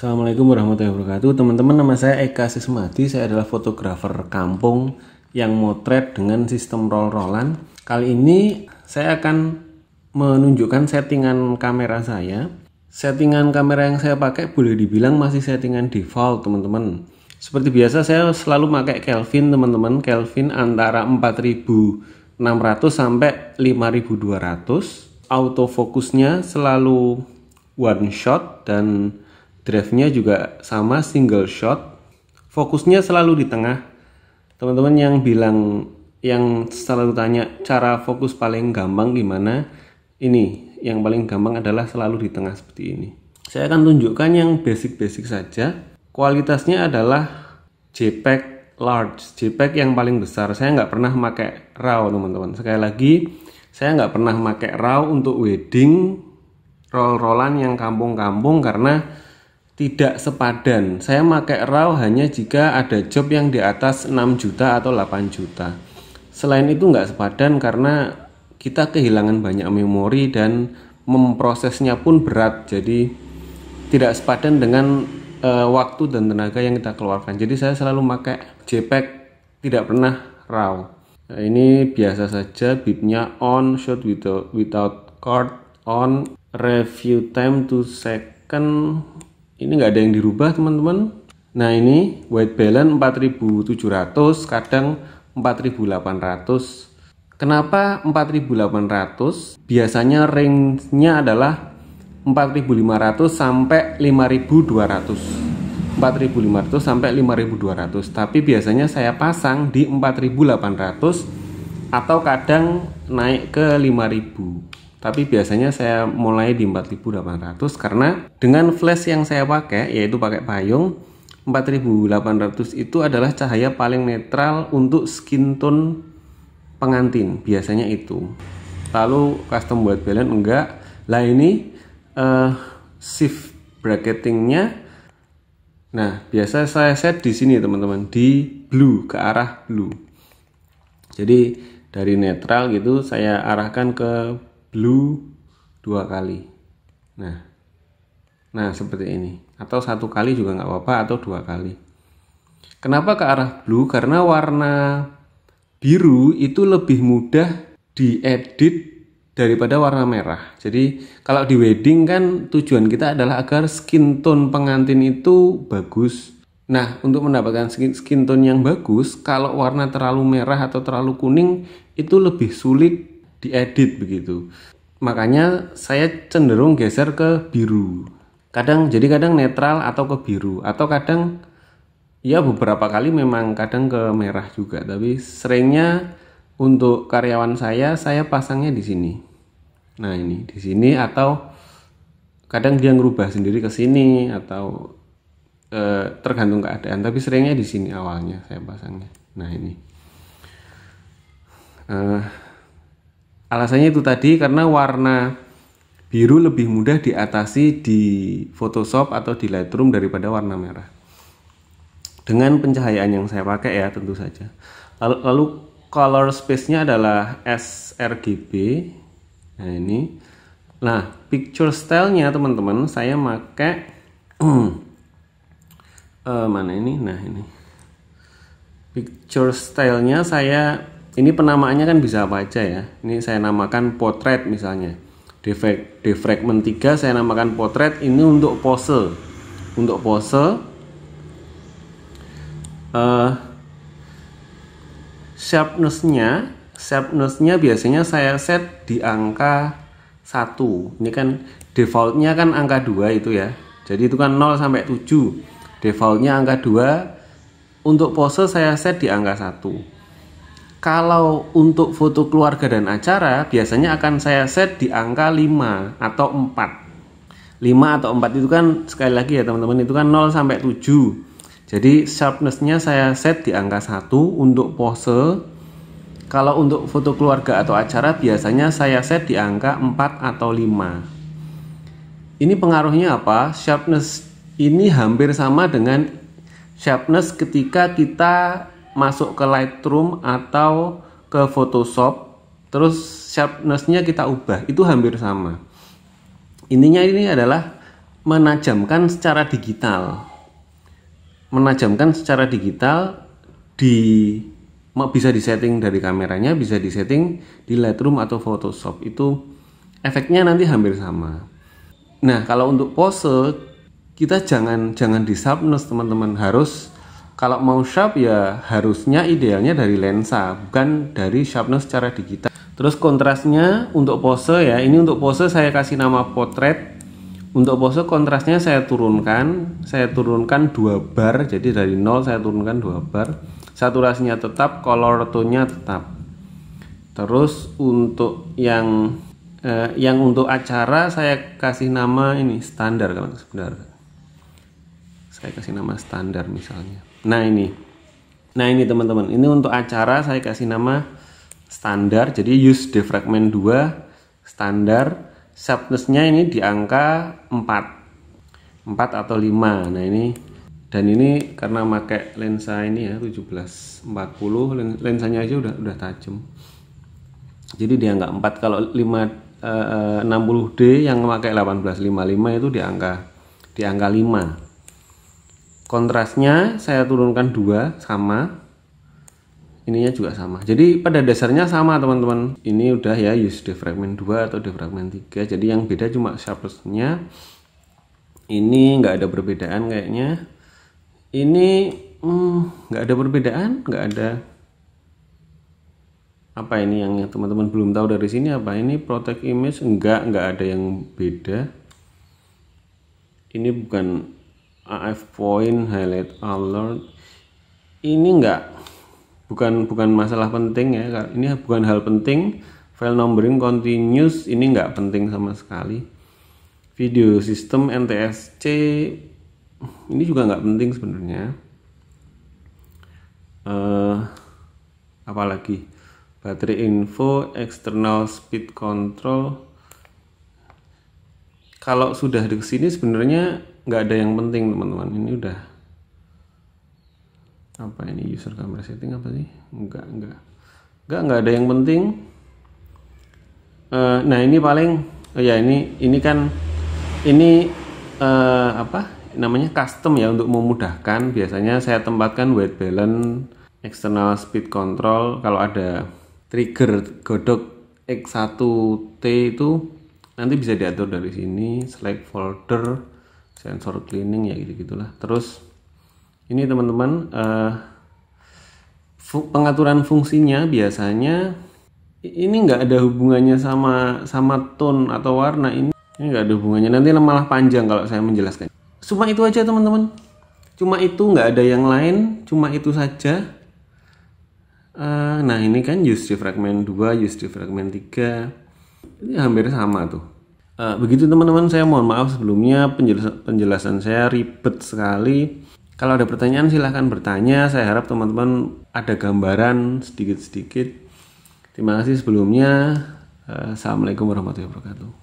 Assalamualaikum warahmatullahi wabarakatuh. Teman-teman, nama saya Eka Sismadi. Saya adalah fotografer kampung yang motret dengan sistem roll-rollan. Kali ini saya akan menunjukkan settingan kamera saya. Settingan kamera yang saya pakai boleh dibilang masih settingan default, teman-teman. Seperti biasa saya selalu pakai Kelvin, teman-teman. Kelvin antara 4600 sampai 5200. Autofokusnya selalu one shot dan drive-nya juga sama, single shot. Fokusnya selalu di tengah. Teman-teman yang selalu tanya cara fokus paling gampang gimana, ini yang paling gampang adalah selalu di tengah seperti ini. Saya akan tunjukkan yang basic-basic saja. Kualitasnya adalah JPEG large, JPEG yang paling besar. Saya nggak pernah pakai RAW, teman-teman. Sekali lagi, saya nggak pernah pakai RAW untuk wedding, roll-rollan yang kampung-kampung karena tidak sepadan. Saya pakai RAW hanya jika ada job yang di atas 6 juta atau 8 juta. Selain itu nggak sepadan karena kita kehilangan banyak memori dan memprosesnya pun berat. Jadi tidak sepadan dengan waktu dan tenaga yang kita keluarkan. Jadi saya selalu pakai JPEG, tidak pernah RAW. Nah, ini biasa saja, bipnya on, shot without cord on, review time 2 second. Ini nggak ada yang dirubah, teman-teman. Nah, ini white balance 4700, kadang 4800. Kenapa 4800? Biasanya range-nya adalah 4500 sampai 5200. 4500 sampai 5200. Tapi biasanya saya pasang di 4800 atau kadang naik ke 5000. Tapi biasanya saya mulai di 4800 karena dengan flash yang saya pakai, yaitu pakai payung, 4800 itu adalah cahaya paling netral untuk skin tone pengantin, biasanya itu. Lalu custom white balance enggak. Lah ini shift bracketingnya. Nah, biasa saya set di sini, teman-teman, di blue, ke arah blue. Jadi dari netral gitu saya arahkan ke blue 2 kali. Nah seperti ini. Atau 1 kali juga nggak apa-apa, atau 2 kali. Kenapa ke arah blue? Karena warna biru itu lebih mudah diedit daripada warna merah. Jadi kalau di wedding kan tujuan kita adalah agar skin tone pengantin itu bagus. Nah, untuk mendapatkan skin tone yang bagus, kalau warna terlalu merah atau terlalu kuning itu lebih sulit diedit begitu. Makanya saya cenderung geser ke biru. Kadang netral atau ke biru, atau kadang ya beberapa kali memang kadang ke merah juga, tapi seringnya untuk karyawan saya pasangnya di sini. Nah, ini di sini, atau kadang dia ngerubah sendiri ke sini, atau tergantung keadaan, tapi seringnya di sini awalnya saya pasangnya. Nah, ini alasannya itu tadi, karena warna biru lebih mudah diatasi di Photoshop atau di Lightroom daripada warna merah. Dengan pencahayaan yang saya pakai ya, tentu saja. Lalu color space-nya adalah sRGB. Nah, ini. Nah, picture style-nya, teman-teman, saya pakai mana ini? Nah, ini. Picture style-nya saya, ini penamaannya kan bisa apa aja ya. Ini saya namakan portrait misalnya. Defragment 3 saya namakan portrait. Ini untuk pose. Untuk pose. Sharpness-nya biasanya saya set di angka 1. Ini kan defaultnya kan angka 2 itu ya. Jadi itu kan 0 sampai 7. Defaultnya angka 2. Untuk pose saya set di angka 1. Kalau untuk foto keluarga dan acara, biasanya akan saya set di angka 5 atau 4. 5 atau 4 itu kan, sekali lagi ya teman-teman, itu kan 0 sampai 7. Jadi sharpness-nya saya set di angka 1 untuk pose. Kalau untuk foto keluarga atau acara, biasanya saya set di angka 4 atau 5. Ini pengaruhnya apa? Sharpness ini hampir sama dengan sharpness ketika kita masuk ke Lightroom atau ke Photoshop, terus sharpness-nya kita ubah, itu hampir sama. Intinya ini adalah menajamkan secara digital. Menajamkan secara digital bisa disetting dari kameranya, bisa disetting di Lightroom atau Photoshop. Itu efeknya nanti hampir sama. Nah, kalau untuk pose kita jangan di sharpness teman-teman. Harus kalau mau sharp ya harusnya idealnya dari lensa, bukan dari sharpness secara digital. Terus kontrasnya untuk pose ya, ini untuk pose saya kasih nama potret. Untuk pose kontrasnya saya turunkan 2 bar, jadi dari 0 saya turunkan 2 bar. Saturasinya tetap, color tone-nya tetap. Terus untuk yang untuk acara saya kasih nama ini standar, kalau sebentar. Saya kasih nama standar misalnya. Nah ini teman-teman, ini untuk acara saya kasih nama standar. Jadi use defragment 2 standar. Sharpness-nya ini di angka 4 atau 5. Nah ini, dan ini karena pakai lensa ini ya 1740, lensanya aja udah tajam. Jadi di angka 4. Kalau 60D yang pakai 1855 itu di angka 5. Kontrasnya saya turunkan 2 sama. Ininya juga sama. Jadi pada dasarnya sama teman-teman. Ini udah ya use defragment 2 atau defragment 3. Jadi yang beda cuma sharpness-nya. Ini nggak ada perbedaan kayaknya. Ini nggak ada perbedaan, nggak ada. Apa ini yang teman-teman belum tahu dari sini apa? Ini protect image, nggak ada yang beda. Ini bukan AF point, highlight alert. Ini bukan masalah penting ya. Ini bukan hal penting. File numbering continuous ini nggak penting sama sekali. Video system NTSC ini juga nggak penting sebenarnya. Apalagi baterai info, external speed control. Kalau sudah di sini sebenarnya nggak ada yang penting teman-teman. Ini udah apa ini, user camera setting apa sih? Nggak ada yang penting. Nah ini paling ya ini kan ini apa namanya, custom ya, untuk memudahkan. Biasanya saya tempatkan white balance, external speed control. Kalau ada trigger godok X1T itu nanti bisa diatur dari sini. Select folder, sensor cleaning ya gitu-gitulah. Terus ini teman-teman, pengaturan fungsinya biasanya ini nggak ada hubungannya sama tone atau warna. Ini nggak ada hubungannya, nanti malah panjang kalau saya menjelaskan. Cuma itu aja teman-teman, cuma itu, nggak ada yang lain, cuma itu saja. Nah ini kan use defragment 2, use defragment 3, ini hampir sama tuh. Begitu teman-teman, saya mohon maaf sebelumnya penjelasan saya ribet sekali. Kalau ada pertanyaan silahkan bertanya. Saya harap teman-teman ada gambaran sedikit-sedikit. Terima kasih sebelumnya. Assalamualaikum warahmatullahi wabarakatuh.